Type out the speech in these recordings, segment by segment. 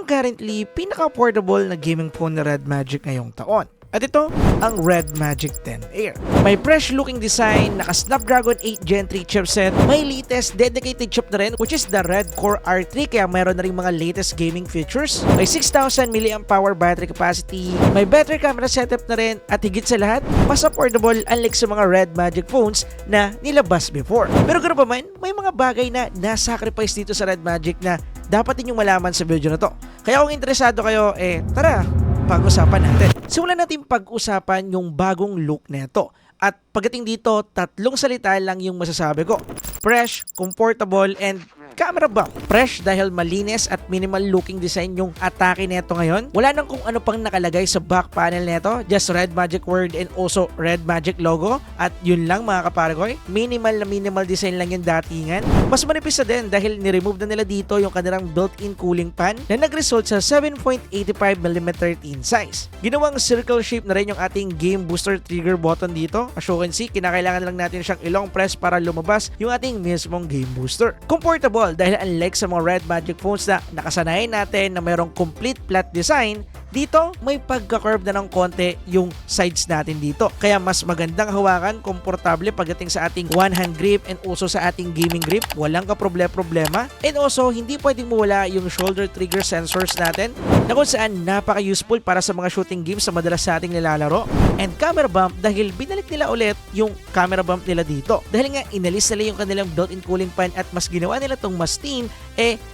ang currently pinaka-affordable na gaming phone na Red Magic ngayong taon. At ito, ang Red Magic 10 Air. May fresh-looking design, naka-Snapdragon 8 Gen 3 chipset, may latest dedicated chip na rin which is the Red Core R3 kaya mayroon na rin mga latest gaming features. May 6,000 mAh battery capacity, may better camera setup na rin at higit sa lahat, mas affordable unlike sa mga Red Magic phones na nilabas before. Pero ganoon pa man, may mga bagay na nasacrifice dito sa Red Magic na dapat ninyong malaman sa video na to. Kaya kung interesado kayo, tara, pag-usapan natin. Simulan natin pag-usapan yung bagong look nito. At pagdating dito, tatlong salita lang yung masasabi ko. Fresh, comfortable, and camera bump. Fresh dahil malinis at minimal looking design yung atake neto ngayon. Wala nang kung ano pang nakalagay sa back panel neto. Just Red Magic word and also Red Magic logo. At yun lang mga kaparagoy. Minimal na minimal design lang yung datingan. Mas manipis na din dahil niremove na nila dito yung kanilang built-in cooling fan na nag-result sa 7.85mm thin size. Ginawang circle shape na rin yung ating game booster trigger button dito. As you can see, kinakailangan lang natin siyang ilong press para lumabas yung ating mismong game booster. Comfortable dahil unlike sa mga Red Magic phones na nakasanayan natin na mayroong complete flat design, dito may pagka-curve na ng konti yung sides natin dito. Kaya mas magandang hawakan, komportable pagdating sa ating one hand grip and also sa ating gaming grip. Walang ka-problema. And also, hindi pwedeng mawala yung shoulder trigger sensors natin na kung saan napaka-useful para sa mga shooting games na madalas sa ating nilalaro. And camera bump dahil binalik nila ulit yung camera bump nila dito. Dahil nga inalis nila yung kanilang built-in cooling fan at mas ginawa nila tong mas thin,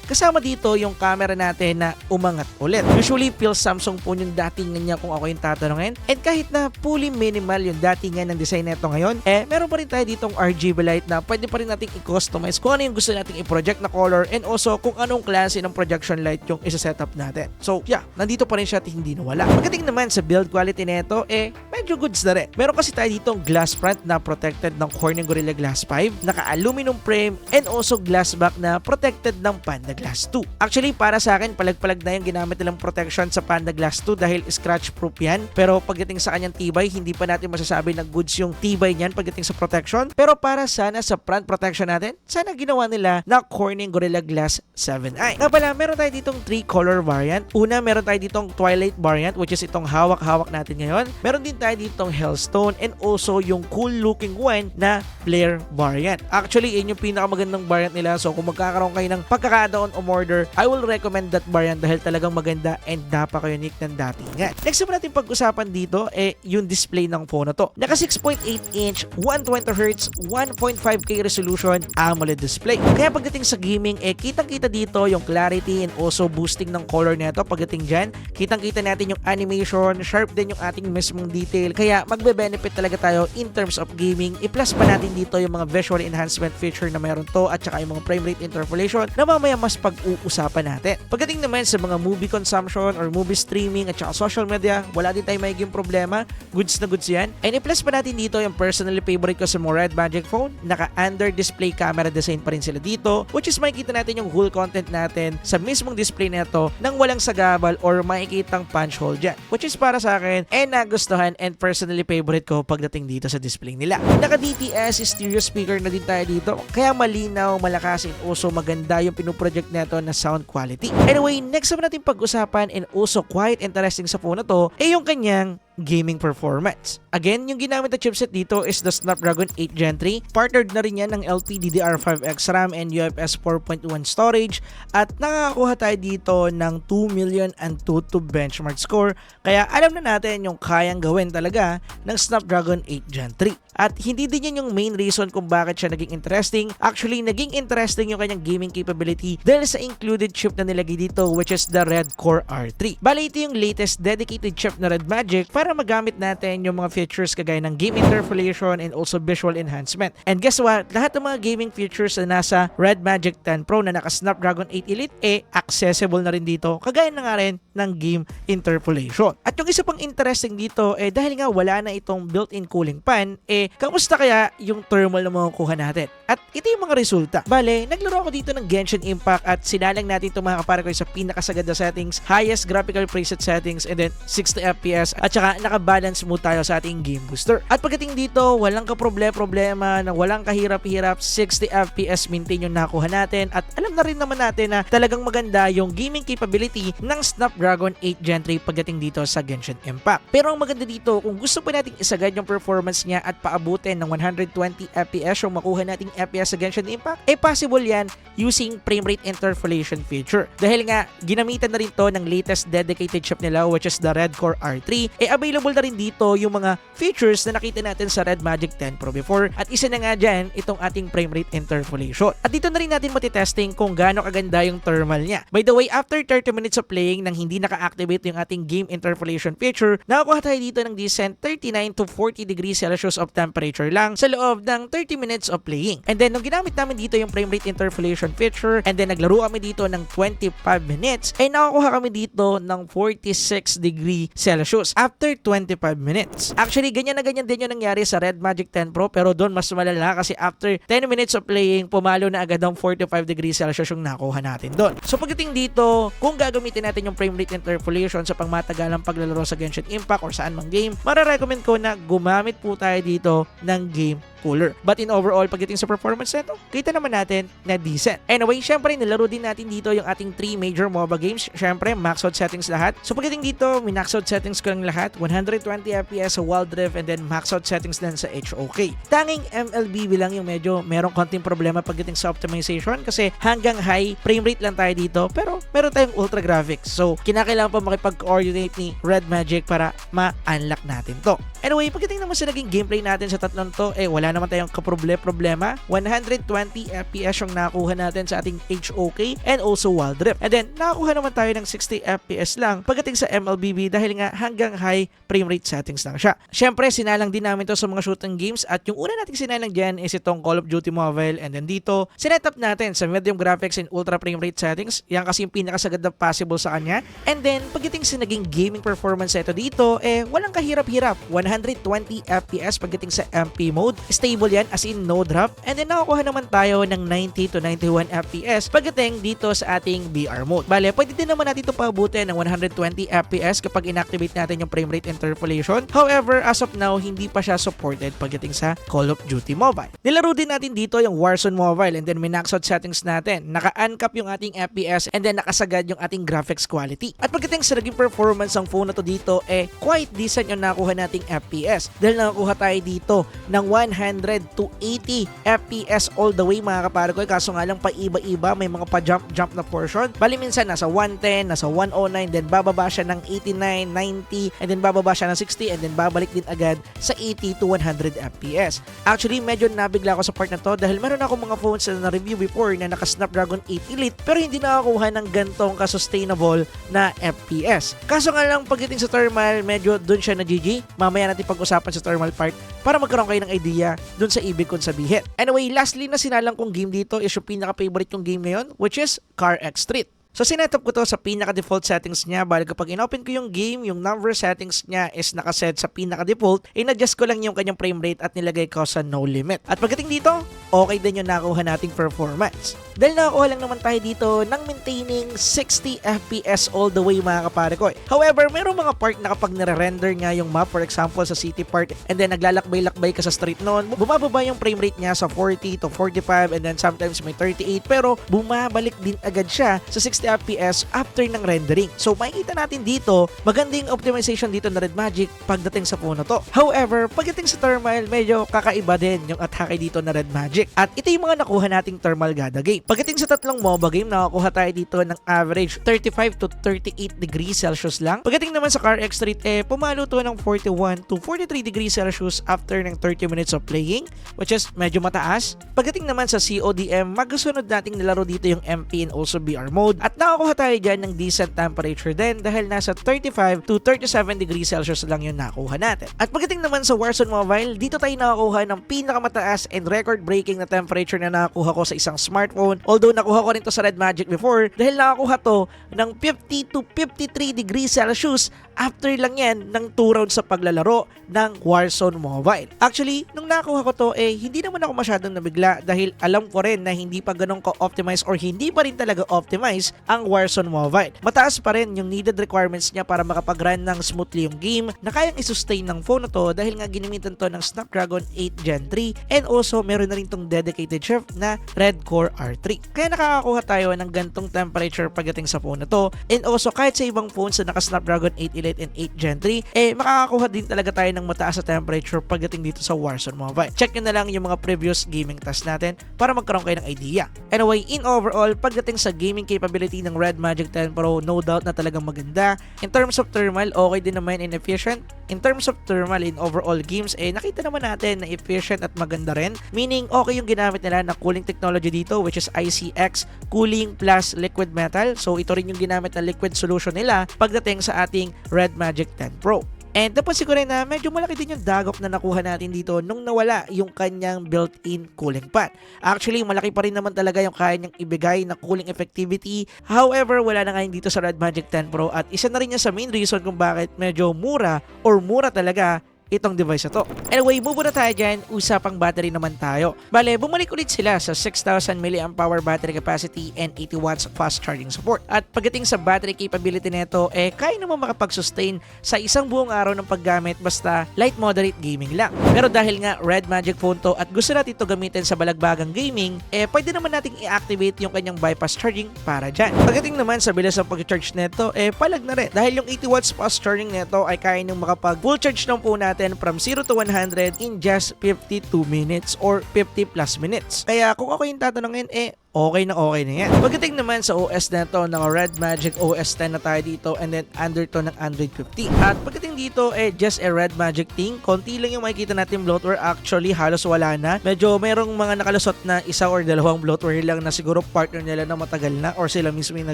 kasama dito yung camera natin na umangat ulit. Usually, feel Samsung phone yung datingan niya kung ako yung tatanungin. And kahit na fully minimal yung datingan ng design nito ngayon, meron pa rin tayo ditong RGB light na pwede pa rin nating i-customize kung ano yung gusto nating i-project na color and also kung anong klase ng projection light yung isa-setup natin. So, yeah, nandito pa rin siya at hindi nawala. Pagdating naman sa build quality nito, medyo goods na rin. Meron kasi tayo ditong glass front na protected ng Corning Gorilla Glass 5, naka-aluminum frame, and also glass back na protected ng Panda Glass 2. Actually, para sa akin, palag-palag na yung ginamit nilang protection sa Panda Glass 2 dahil scratch proof yan. Pero pagdating sa kanyang tibay, hindi pa natin masasabi na goods yung tibay niyan pagdating sa protection. Pero para sana sa front protection natin, sana ginawa nila na Corning Gorilla Glass 7i. Nga pala, meron tayo ditong 3-color variant. Una, meron tayo ditong Twilight variant which is itong hawak-hawak natin ngayon. Meron din tayo ditong Hellstone and also yung cool-looking one na Flare variant. Actually, yun yung pinakamagandang variant nila. So, kung magkakaroon kayo ng pagkakataon umorder, I will recommend that variant dahil talagang maganda and napaka-unique ng datingan. Next naman natin pag-usapan dito, yung display ng phone na to. Naka 6.8-inch, 120Hz, 1.5K resolution AMOLED display. Kaya pagdating sa gaming, kitang-kita dito yung clarity and also boosting ng color nito. Pagdating dyan, kitang-kita natin yung animation, sharp din yung ating mismong detail. Kaya magbe-benefit talaga tayo in terms of gaming. I-plus pa natin dito yung mga visual enhancement feature na meron to at saka yung mga frame rate interpolation na mamaya mas pag-uusapan natin. Pagdating naman sa mga movie consumption or movie streaming at saka social media, wala din tayo magiging problema. Goods na goods yan. And i-plus pa natin dito yung personally favorite ko sa mga Red Magic phone. Naka-under display camera design pa rin sila dito, which is makikita natin yung whole content natin sa mismong display nito nang walang sagabal or makikitang punch hole dyan. Which is para sa akin, nagustuhan and personally favorite ko pagdating dito sa display nila. Naka-DTS stereo speaker na din tayo dito. Kaya malinaw, malakas, and also maganda yung pinuproject nito na sound quality. Anyway, next naman natin pag-usapan and also quite interesting sa phone na to, yung kanyang gaming performance. Again, yung ginamit na chipset dito is the Snapdragon 8 Gen 3. Partnered na rin yan ng LPDDR5X RAM and UFS 4.1 storage at nakakakuha tayo dito ng 2 million and 2 to benchmark score. Kaya alam na natin yung kayang gawin talaga ng Snapdragon 8 Gen 3. At hindi din yan yung main reason kung bakit siya naging interesting. Actually, naging interesting yung kanyang gaming capability dahil sa included chip na nilagay dito which is the Red Core R3. Bali, ito yung latest dedicated chip na Red Magic para magamit natin yung mga features kagaya ng game interpolation and also visual enhancement. And guess what? Lahat ng mga gaming features na nasa Red Magic 10 Pro na naka Snapdragon 8 Elite accessible na rin dito kagaya na nga rin ng game interpolation. At yung isa pang interesting dito dahil nga wala na itong built-in cooling fan kamusta kaya yung thermal na makukuha natin? At ito yung mga resulta. Bale, naglaro ako dito ng Genshin Impact at sinalang natin itong mga kapara ko sa pinakasagad na settings, highest graphical preset settings, and then 60 FPS at saka naka-balance mode tayo sa ating game booster. At pagdating dito, walang problema na walang kahirap-hirap, 60 FPS maintain yung nakuha natin at alam na rin naman natin na talagang maganda yung gaming capability ng Snapdragon 8 Gen 3 pagdating dito sa Genshin Impact. Pero ang maganda dito, kung gusto pa nating isagad yung performance niya at paabutin ng 120 FPS yung makuha nating FPS sa Genshin Impact, possible yan using frame rate interpolation feature. Dahil nga, ginamitan na rin to ng latest dedicated chip nila which is the Red Core R3, available na rin dito yung mga features na nakita natin sa Red Magic 10 Pro before at isa na nga dyan itong ating frame rate interpolation. At dito na rin natin matitesting kung gaano kaganda yung thermal niya. By the way, after 30 minutes of playing nang hindi naka-activate yung ating game interpolation feature, nakakuha tayo dito ng decent 39 to 40 degrees Celsius of temperature lang sa loob ng 30 minutes of playing. And then, nung ginamit namin dito yung frame rate interpolation feature and then naglaro kami dito ng 25 minutes, nakakuha kami dito ng 46 degree Celsius after 25 minutes. Actually, ganyan na ganyan din yung nangyari sa Red Magic 10 Pro pero doon mas malala kasi after 10 minutes of playing, pumalo na agad ang 45 degrees Celsius yung nakuha natin doon. So pagdating dito, kung gagamitin natin yung frame rate interpolation sa pangmatagalang paglalaro sa Genshin Impact or saan mang game, mararecommend ko na gumamit po tayo dito ng game cooler. But in overall, pagdating sa performance nito, kita naman natin na decent. Anyway, syempre, nilaro din natin dito yung ating 3 major MOBA games. Syempre, max out settings lahat. So pagdating dito, minax out settings ko lang lahat. 120 FPS sa Wild Rift and then max out settings din sa HOK. Tanging MLBB lang yung medyo merong konting problema pagdating sa optimization kasi hanggang high frame rate lang tayo dito pero meron tayong ultra graphics. So, kinakailangan pa makipag-coordinate ni Red Magic para ma-unlock natin to. Anyway, pagdating naman sa naging gameplay natin sa tatlong to, wala naman tayong kaproblema. 120 FPS yung nakuha natin sa ating HOK and also Wild Rift. And then, nakakuha naman tayo ng 60 FPS lang pagdating sa MLBB dahil nga hanggang high frame rate settings lang siya. Syempre, sinalang din namin to sa mga shooting games at yung una nating sinalang dyan is itong Call of Duty Mobile and then dito, sinetup natin sa medium graphics and ultra frame rate settings. Yan kasi yung pinakasagad na possible sa kanya. And then, pagdating sa naging gaming performance ito dito, walang kahirap-hirap. 120 FPS pagdating sa MP mode. Stable yan as in no drop. And then nakakuha naman tayo ng 90 to 91 FPS pagdating dito sa ating VR mode. Bale, pwede din naman natin ito paabutin ng 120 FPS kapag inactivate natin yung frame rate interpolation. However, as of now, hindi pa siya supported pagdating sa Call of Duty Mobile. Nilaro din natin dito yung Warzone Mobile and then minax out settings natin. Naka-uncap yung ating FPS and then nakasagad yung ating graphics quality. At pagdating sa naging performance ng phone na to dito, quite decent yung nakuha nating FPS. Dahil nakakuha tayo dito ng 100 to 80 FPS all the way mga kapare ko. Kaso nga lang paiba-iba, may mga pa-jump na portion. Bali minsan nasa 110, nasa 109, then bababa siya ng 89, 90, and then bababa siya ng 60, and then babalik din agad sa 80 to 100 FPS. Actually, medyo nabigla ako sa part na to dahil meron ako mga phones na na-review before na naka Snapdragon 8 Elite pero hindi nakakuha ng gantong ka-sustainable na FPS. Kaso nga lang pagdating sa thermal, medyo dun siya na GG. Mamaya natin pag-usapan sa thermal part para magkaroon kayo ng idea dun sa ibig kong sabihin. Anyway, lastly na sinalang kong game dito is yung pinaka-favorite kong game ngayon which is Car X Street. So, sinetup ko to sa pinaka-default settings niya. Bali kapag in-open ko yung game, yung number settings niya is nakaset sa pinaka-default. In-adjust ko lang yung kanyang frame rate at nilagay ko sa no limit. At pagdating dito, okay din yung nakuha nating performance. Dahil nakakuha lang naman tayo dito ng maintaining 60 FPS all the way mga kapare ko. However, mayroong mga part na kapag nire-render nga yung map, for example sa city part, and then naglalakbay-lakbay ka sa street noon, bumababa yung frame rate niya sa 40 to 45 and then sometimes may 38 pero bumabalik din agad siya sa 60 FPS after ng rendering. So makikita natin dito, magandang optimization dito na Red Magic pagdating sa phone na to. However, pagdating sa thermal, medyo kakaiba din yung atake dito na Red Magic. At ito yung mga nakuha nating thermal gada game. Pagdating sa tatlong MOBA game, nakakuha tayo dito ng average 35 to 38 degrees Celsius lang. Pagdating naman sa Car X Street, pumalo to ng 41 to 43 degrees Celsius after ng 30 minutes of playing, which is medyo mataas. Pagdating naman sa CODM, magkasunod nating nilaro dito yung MP and also VR mode. At nakakuha tayo dyan ng decent temperature din dahil nasa 35 to 37 degrees Celsius lang yung nakuha natin. At pagdating naman sa Warzone Mobile, dito tayo nakakuha ng pinakamataas and record-breaking na temperature na nakakuha ko sa isang smartphone. Although nakuha ko rin to sa Red Magic before dahil nakakuha to ng 50 to 53 degrees Celsius after lang yan ng 2 rounds sa paglalaro ng Warzone Mobile. Actually, nung nakuha ko to, hindi naman ako masyadong nabigla dahil alam ko rin na hindi pa ganun ka-optimize or hindi pa rin talaga optimize ang Warzone Mobile. Mataas pa rin yung needed requirements niya para makapag-run ng smoothly yung game na kayang isustain ng phone na to dahil nga ginamitan to ng Snapdragon 8 Gen 3 and also meron na rin tong dedicated chip na Red Core R3. Kaya nakakakuha tayo ng gantong temperature pagdating sa phone na to, and also kahit sa ibang phones na naka Snapdragon 8 Elite and 8 Gen 3 makakakuha din talaga tayo ng mataas na temperature pagdating dito sa Warzone Mobile. Check nyo na lang yung mga previous gaming test natin para magkaroon kayo ng idea. Anyway, in overall, pagdating sa gaming capability ng Red Magic 10 Pro, no doubt na talagang maganda. In terms of thermal, okay din naman and efficient. In terms of thermal in overall games, nakita naman natin na efficient at maganda rin. Meaning, okay yung ginamit nila na cooling technology dito, which is ICX cooling plus liquid metal. So, ito rin yung ginamit na liquid solution nila pagdating sa ating Red Magic 10 Pro. And napansin ko rin na medyo malaki din yung dagok na nakuha natin dito nung nawala yung kanyang built-in cooling fan. Actually, malaki pa rin naman talaga yung kaya niyang ibigay na cooling effectivity. However, wala na ngayon dito sa Red Magic 10 Pro at isa na rin yan sa main reason kung bakit medyo mura or mura talaga itong device na to. Anyway, move na tayo dyan. Usapang battery naman tayo. Bale, bumalik ulit sila sa 6,000 mAh battery capacity and 80 watts fast charging support. At pagdating sa battery capability nito, kaya naman makapag-sustain sa isang buong araw ng paggamit basta light moderate gaming lang. Pero dahil nga Red Magic phone to at gusto natin ito gamitin sa balagbagang gaming, pwede naman nating i-activate yung kanyang bypass charging para dyan. Pagdating naman sa bilis ng pag-charge nito, palag na rin. Dahil yung 80 watts fast charging nito ay kaya nang makapag full charge ng phone natin from 0 to 100 in just 52 minutes or 50 plus minutes. Kaya kung ako yung tatanungin, okay na yan. Pagdating naman sa OS na ito, ng Red Magic OS 10 na tayo dito and then under to ng Android 15. At pagdating dito, just a Red Magic thing. Konti lang yung makikita natin bloatware. Actually, halos wala na. Medyo merong mga nakalusot na isa or dalawang bloatware lang na siguro partner nila na matagal na or sila mismo yung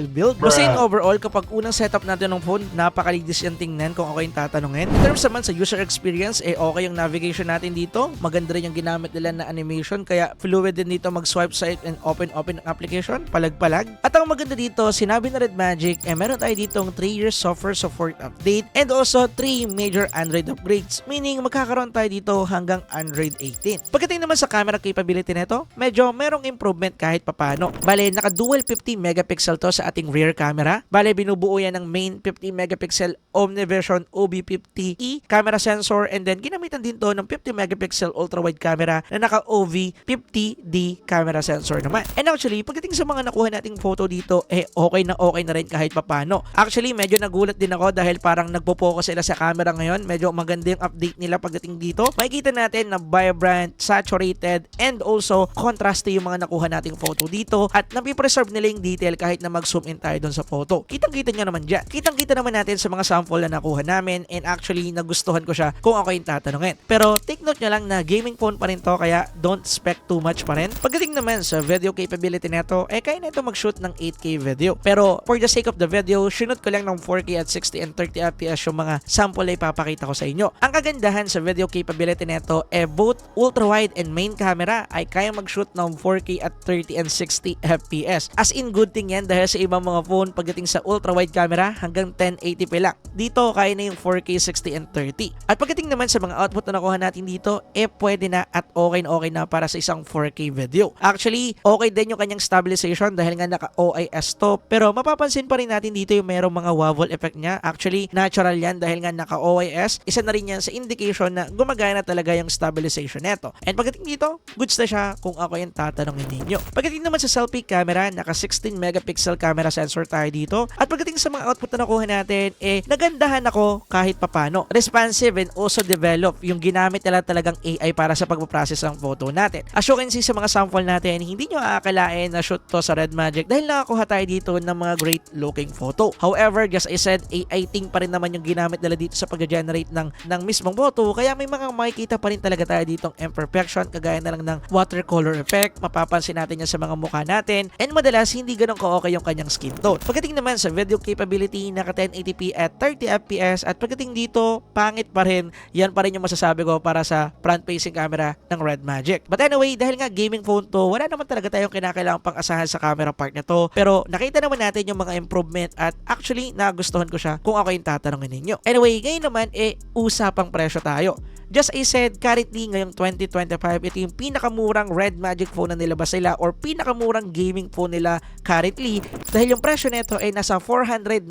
nag-build. Kasi overall, kapag unang setup natin ng phone, napakaligis yung tingnan kung ako yung tatanungin. In terms naman sa user experience, okay yung navigation natin dito. Maganda rin yung ginamit nila na animation. Kaya fluid din dito mag-swipe side and open ng application, palag-palag. At ang maganda dito, sinabi na Red Magic, meron tayo ditong 3-year software support update and also 3 major Android upgrades. Meaning, magkakaroon tayo dito hanggang Android 18. Pagdating naman sa camera capability nito, medyo merong improvement kahit papano. Bale, naka-dual 50 megapixel to sa ating rear camera. Bale, binubuo yan ng main 50 megapixel Omnivision OB50E camera sensor and then ginamitan din to ng 50 megapixel ultra-wide camera na naka-OV50D camera sensor naman. And actually, pagdating sa mga nakuha nating photo dito, okay na rin kahit papano. Actually, medyo nagulat din ako dahil parang nagpo-focus sila sa camera ngayon. Medyo maganda yung update nila pagdating dito. Makikita natin na vibrant, saturated, and also contrasty yung mga nakuha nating photo dito at napipreserve nila yung detail kahit na mag-zoom in tayo dun sa photo. Kitang-kita nyo naman dyan. Kitang-kita naman natin sa mga sample na nakuha namin and actually nagustuhan ko siya kung ako yung tatanungin. Pero take note nyo lang na gaming phone pa rin to kaya don't expect too much pa rin. Pagdating naman sa video capability neto, kaya na ito mag-shoot ng 8K video. Pero for the sake of the video, shoot ko lang ng 4K at 60 and 30 FPS yung mga sample na ipapakita ko sa inyo. Ang kagandahan sa video capability neto, both ultra-wide and main camera ay kaya mag-shoot ng 4K at 30 and 60 FPS. As in, good thing yan dahil sa ibang mga phone, pagdating sa ultra-wide camera, hanggang 1080p lang. Dito, kaya na yung 4K, 60 and 30. At pagdating naman sa mga output na nakuha natin dito, pwede na at okay na para sa isang 4K video. Actually, okay din yung kanyang stabilization dahil nga naka-OIS to. Pero mapapansin pa rin natin dito yung merong mga wobble effect niya. Actually, natural yan dahil nga naka-OIS. Isa na rin yan sa indication na gumagana talaga yung stabilization neto. And pagdating dito, goods na siya kung ako yung tatanungin ninyo. Pagdating naman sa selfie camera, naka 16 megapixel camera sensor tayo dito. At pagdating sa mga output na nakuha natin, nagandahan ako kahit papano. Responsive and also develop yung ginamit nila talagang AI para sa pagpaprocess ng photo natin. As you can see sa mga sample natin, hindi nyo aakalain na shoot to sa Red Magic dahil nakakuha tayo dito ng mga great looking photo. However, just I said, AI thing pa rin naman yung ginamit nila dito sa pag-generate ng mismong photo. Kaya may mga makikita pa rin talaga tayo ditong imperfection, kagaya na lang ng watercolor effect. Mapapansin natin yan sa mga mukha natin. And madalas, hindi ganun ka-okay yung kanyang skin tone. Pagdating naman sa video capability, naka 1080p at 30 FPS at pagdating dito, pangit pa rin. Yan pa rin yung masasabi ko para sa front-facing camera ng Red Magic. But anyway, dahil nga gaming phone to, wala naman talaga tayong kinakailangang pang-asahan sa camera part na to. Pero nakita naman natin yung mga improvement at actually nagustuhan ko siya kung ako yung tatanungin ninyo. Anyway, ngayon naman usapang presyo tayo. just I said, currently ngayong 2025, ito yung pinakamurang Red Magic phone na nilabas nila or pinakamurang gaming phone nila currently dahil yung presyo nito ay nasa $499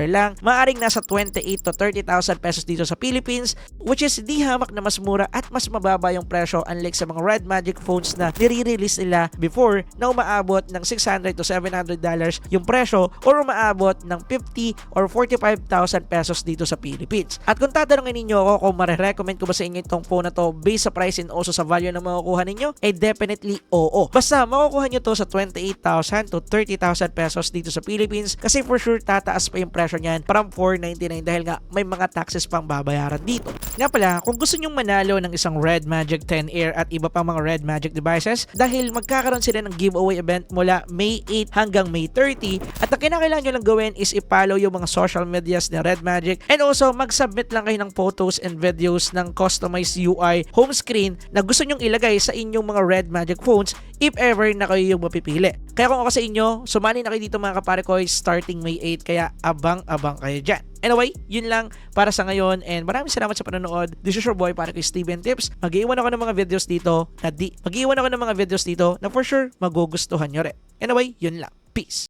lang, maaring nasa 28 to 30,000 pesos dito sa Philippines, which is di hamak na mas mura at mas mababa yung presyo unlike sa mga Red Magic phones na nire-release nila before na umaabot ng $600 to $700 yung presyo or umaabot ng 50 or 45,000 pesos dito sa Philippines. At kung tatanungin ninyo ako kung marirecommend ko ba sa inyo itong phone na to based sa price and also sa value na makukuha ninyo, eh definitely oo. Basta makukuha nyo to sa 28,000 to 30,000 pesos dito sa Philippines kasi for sure tataas pa yung presyo niyan parang $499 dahil nga may mga taxes pang babayaran dito. Nga pala, kung gusto nyong manalo ng isang Red Magic 10 Air at iba pang mga Red Magic devices dahil magkakaroon sila ng giveaway event mula May 8 hanggang May 30 at ang kinakailangan nyo lang gawin is i-follow yung mga social medias ni Red Magic and also mag-submit lang kayo ng photos and videos ng customized UI home screen na gusto nyong ilagay sa inyong mga Red Magic phones if ever na kayo yung mapipili. Kaya kung ako sa inyo, sumali na kayo dito mga kapare ko starting May 8 kaya abang-abang kayo dyan. Anyway, yun lang para sa ngayon and maraming salamat sa panonood. This is your boy para kay Steven Tips. Mag-iwan ako ng mga videos dito na for sure magugustuhan nyo rin. Anyway, yun lang. Peace!